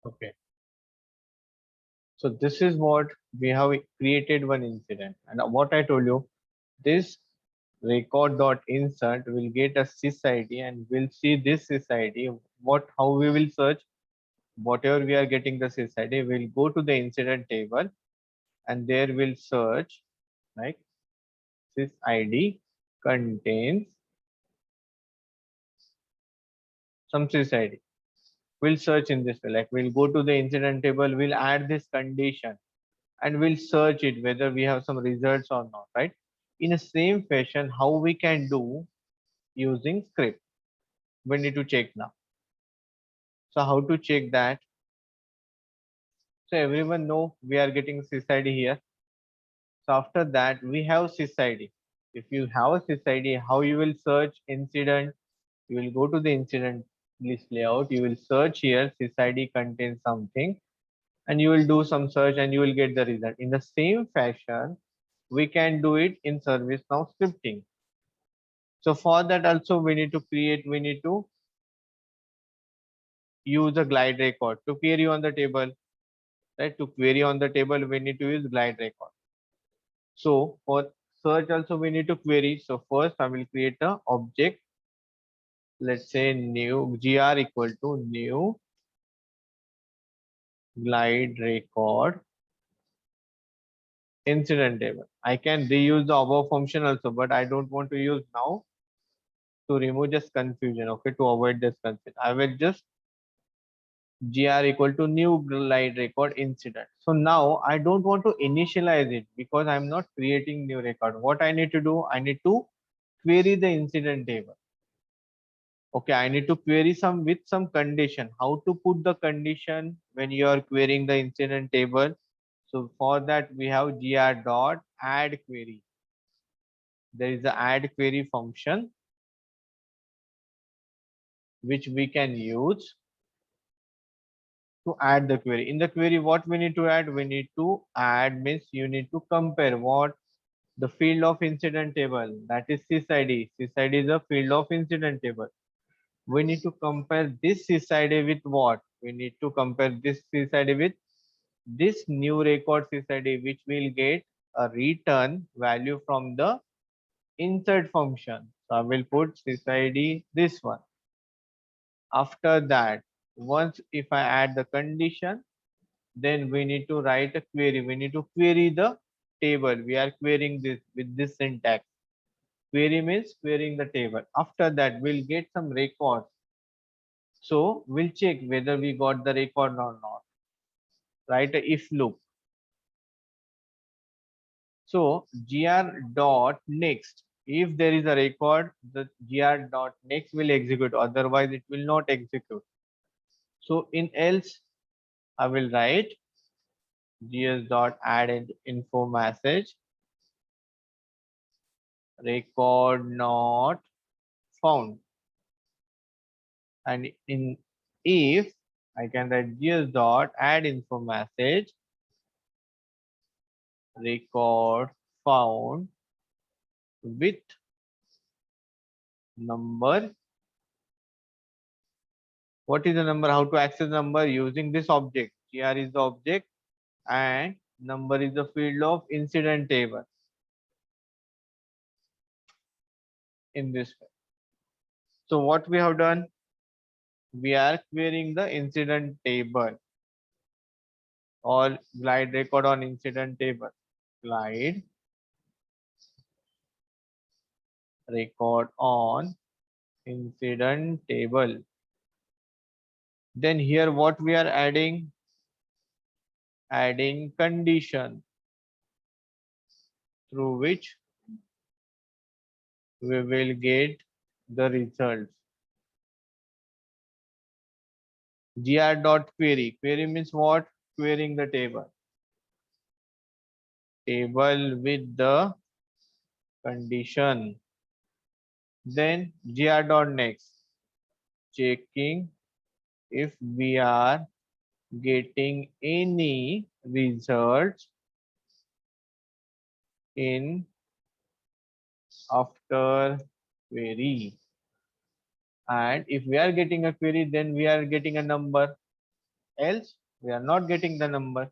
Okay. So this is what we have created one incident. And what I told you, this record.insert will get a sys ID, and we'll see this sys ID. How we will search whatever we are getting the sys ID, we'll go to the incident table and there we'll search like sys ID contains some sys ID. We'll search in this way, like we'll go to the incident table, we'll add this condition and we'll search it whether we have some results or not, right? In the same fashion, how we can do using script, we need to check now. So how to check that? So everyone know we are getting sys ID here. So after that we have sys ID. If you have a sys ID, how you will search incident? You will go to the incident list layout, you will search here sys ID contains something, and you will do some search and you will get the result. In the same fashion, we can do it in ServiceNow scripting. So for that also we need to use a glide record to query on the table, right? To query on the table, we need to use glide record. So for search also we need to query. So first I will create a object. Let's say new gr equal to new glide record incident table. I can reuse the above function also, but I don't want to use now to remove just confusion. Okay, to avoid this confusion, I will just gr equal to new glide record incident. So now I don't want to initialize it because I'm not creating new record. What I need to do, I need to query the incident table. Okay, I need to query some with some condition. How to put the condition when you are querying the incident table? So for that we have gr dot add query. There is a add query function which we can use to add the query. In the query, what we need to add? We need to add means you need to compare what the field of incident table, that is sysID. SysID is a field of incident table. We need to compare this sysID with what? We need to compare this sysID with this new record sysID, which will get a return value from the insert function. So I will put sysID this one. After that, once if I add the condition, then we need to write a query. We need to query the table. We are querying this with this syntax. Query means querying the table. After that, we'll get some records. So we'll check whether we got the record or not. Write a if loop. So gr dot next. If there is a record, the gr dot next will execute. Otherwise, it will not execute. So in else, I will write gs dot add info message record not found, and in if I can write gs dot add info message record found with number. What is the number? How to access number? Using this object. Gr is the object and number is the field of incident table. In this way. So what we have done? We are querying the incident table or glide record on incident table. Glide record on incident table. Then here what we are adding? Adding condition through which we will get the results. Gr dot query. Query means what? Querying the table. Table with the condition. Then gr dot next. Checking if we are getting any results in after query, and if we are getting a query, then we are getting a number. else we are not getting the number.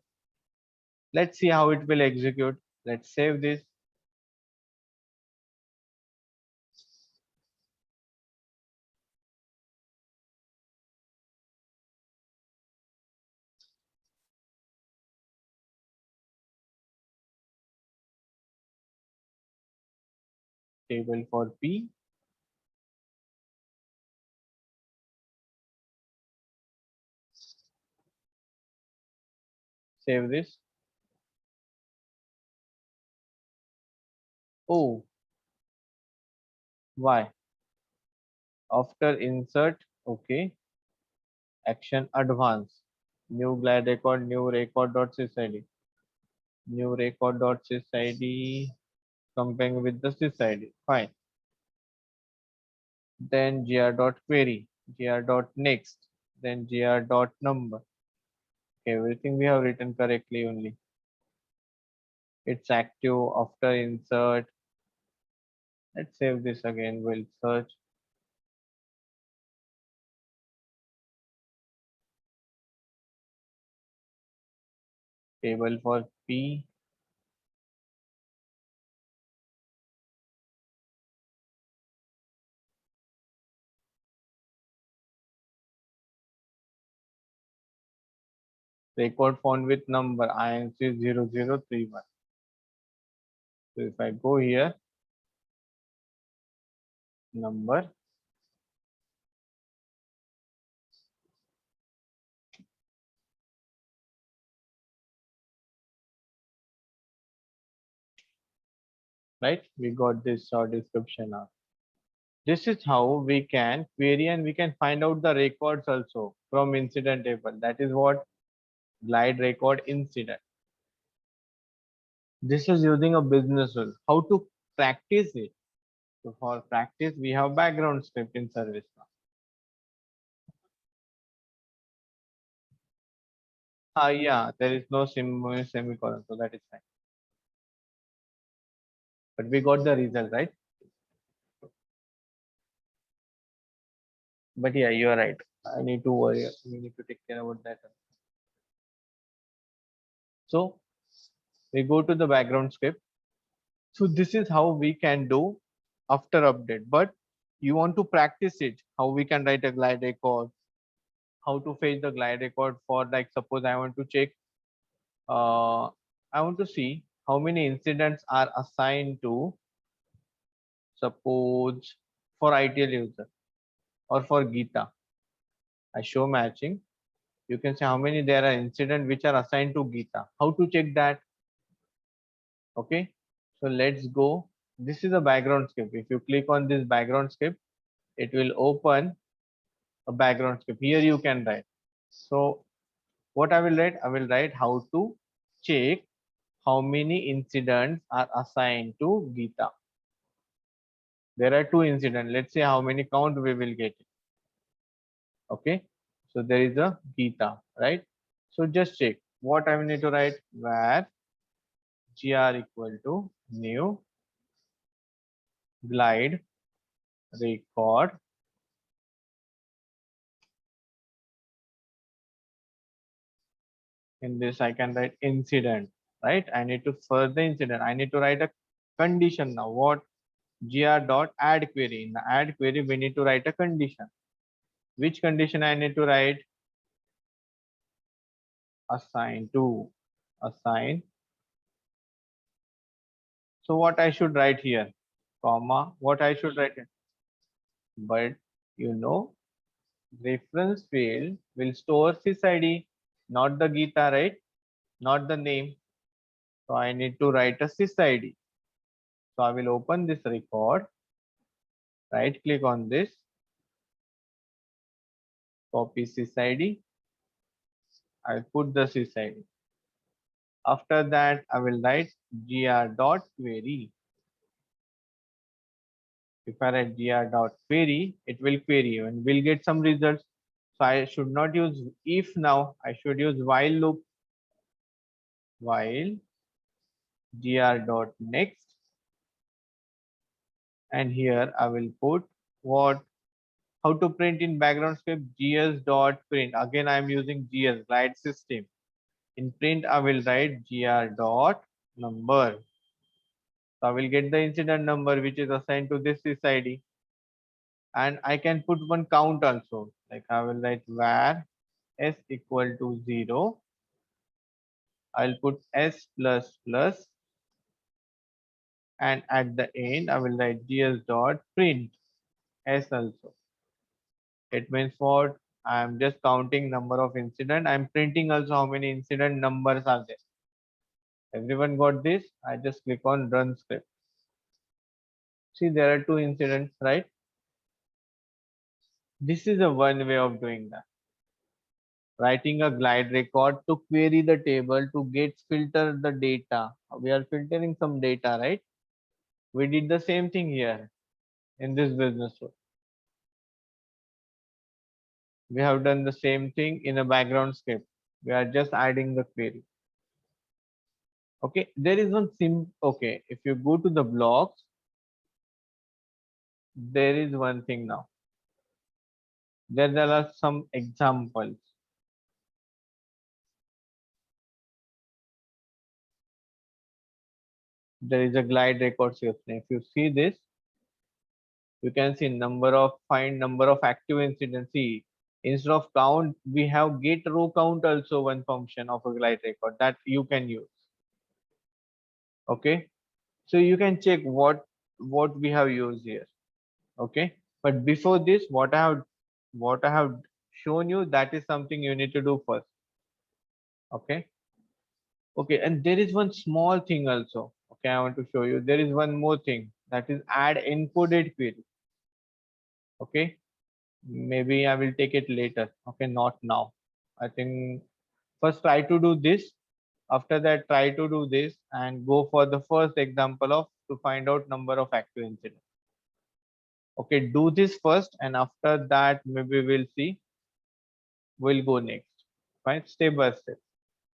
Let's see how it will execute. Let's save this. Table for P. Save this. Oh, why? After insert, okay, action advance. New glide record, new record.sysid. New record.sysid comparing with the sysid. Fine. Then gr.query, gr.next, then gr.number. Everything we have written correctly only. It's active after insert. Let's save this again. We'll search. Table for P. Record found with number INC0031. So if I go here, number, right? We got this short description now. This is how we can query and we can find out the records also from incident table. That is what glide record incident. This is using a business rule. How to practice it? So for practice, we have background script in service now. Yeah, there is no semicolon, so that is fine. But we got the result, right? But yeah, you are right. I need to worry. We need to take care about that. So we go to the background script. So this is how we can do after update. But you want to practice it. How we can write a glide record. How to fetch the glide record for, like, suppose I want to check. I want to see how many incidents are assigned to, suppose, for ITL user or for Gita. I show matching. You can say how many there are incidents which are assigned to Gita. How to check that? Okay. So let's go. This is a background script. If you click on this background script, it will open a background script. Here you can write. So what I will write? I will write how to check how many incidents are assigned to Gita. There are two incidents. Let's say how many count we will get. Okay. So there is a Gita, right? So just check what I will need to write. Where gr equal to new glide record in this I can write incident, right? I need to further incident. I need to write a condition now. What? Gr dot add query. In the add query, we need to write a condition. Which condition I need to write? Assign to. Assign. So what I should write here? Comma. What I should write? But you know, reference field will store sysID, not the Gita, right? Not the name. So I need to write a sysID. So I will open this record, right click on this, copy sysID. I'll put the sysID. After that, I will write gr.query. If I write gr.query, it will query and will get some results. So I should not use if now, I should use while loop. While gr.next, and here I will put what? How to print in background script? gs dot print. Again, I am using gs glide system. In print, I will write gr dot number. So I will get the incident number which is assigned to this SID, and I can put one count also. Like I will write var s equal to 0. I'll put s plus plus, and at the end I will write gs dot print s also. It means what? I'm just counting number of incident. I'm printing also how many incident numbers are there. Everyone got this? I just click on run script. See, there are two incidents, right? This is a one way of doing that. Writing a glide record to query the table to get filter the data. We are filtering some data, right? We did the same thing here in this business rule. We have done the same thing in a background script. We are just adding the query. Okay, there is one okay, if you go to the blocks, there is one thing now. There are some examples. There is a glide record section. If you see this, you can see find number of active incidents. See, instead of count, we have get row count also one function of a glide record that you can use. Okay, so you can check what we have used here. Okay, but before this, what I have shown you, that is something you need to do first. Okay. Okay, and there is one small thing also. Okay, I want to show you. There is one more thing, that is add encoded query. Okay, maybe I will take it later. Okay, not now. I think first try to do this. After that, try to do this and go for the first example of to find out number of active incidents. Okay, do this first, and after that maybe we'll see. We'll go next. Fine, step by step.